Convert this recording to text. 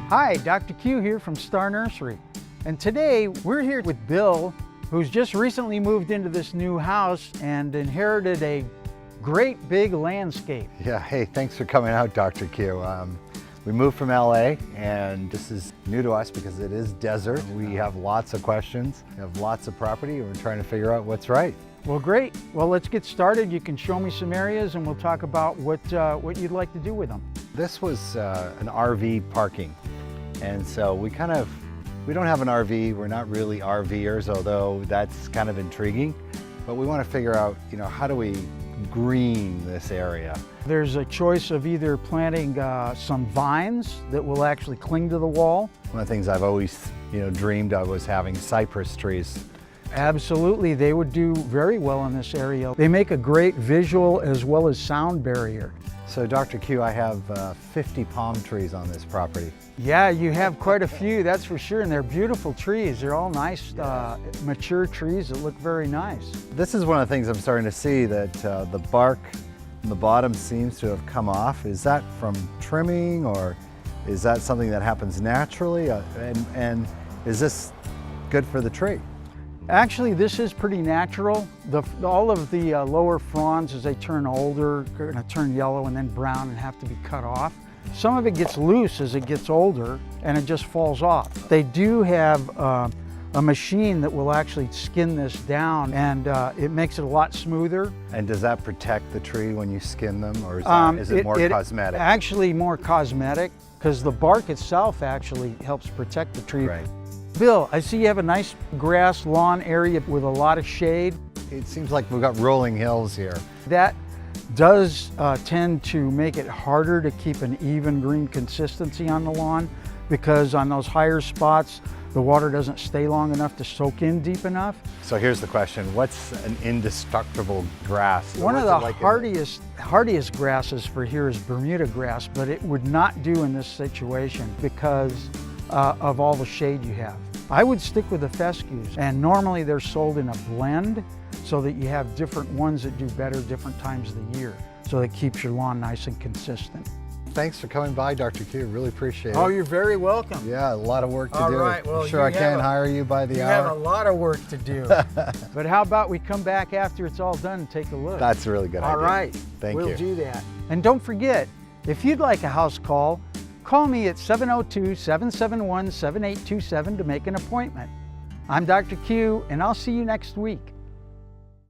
Hi, Dr. Q here from Star Nursery. And today we're here with Bill, who's just recently moved into this new house and inherited a great big landscape. Yeah, hey, thanks for coming out, Dr. Q. We moved from LA and this is new to us because it is desert. We have lots of questions, we have lots of property, and we're trying to figure out what's right. Well, great. Well, let's get started. You can show me some areas and we'll talk about what you'd like to do with them. This was an RV parking. And so we don't have an RV, we're not really RVers, although that's kind of intriguing. But we want to figure out, how do we green this area? There's a choice of either planting some vines that will actually cling to the wall. One of the things I've always, dreamed of was having cypress trees. Absolutely, they would do very well in this area. They make a great visual as well as sound barrier. So Dr. Q, I have 50 palm trees on this property. Yeah, you have quite a few, that's for sure, and they're beautiful trees. They're all nice, mature trees that look very nice. This is one of the things I'm starting to see, that the bark on the bottom seems to have come off. Is that from trimming, or is that something that happens naturally? And is this good for the tree? Actually, this is pretty natural. All of the lower fronds, as they turn older, are going to turn yellow and then brown and have to be cut off. Some of it gets loose as it gets older and it just falls off. They do have a machine that will actually skin this down, and it makes it a lot smoother. And does that protect the tree when you skin them, or is it more cosmetic? Actually more cosmetic, because the bark itself actually helps protect the tree. Right. Bill, I see you have a nice grass lawn area with a lot of shade. It seems like we've got rolling hills here. That does tend to make it harder to keep an even green consistency on the lawn, because on those higher spots, the water doesn't stay long enough to soak in deep enough. So here's the question, what's an indestructible grass? One of the hardiest grasses for here is Bermuda grass, but it would not do in this situation because of all the shade you have. I would stick with the fescues, and normally they're sold in a blend so that you have different ones that do better different times of the year, so that keeps your lawn nice and consistent. Thanks for coming by, Dr. Q. Really appreciate it. Oh, you're very welcome. Yeah, a lot of work to do. All right, well, I'm sure I can hire you by the hour. You have a lot of work to do. But how about we come back after it's all done and take a look? That's a really good idea. All right. Thank you. We'll do that. And don't forget, if you'd like a house call, call me at 702-771-7827 to make an appointment. I'm Dr. Q, and I'll see you next week.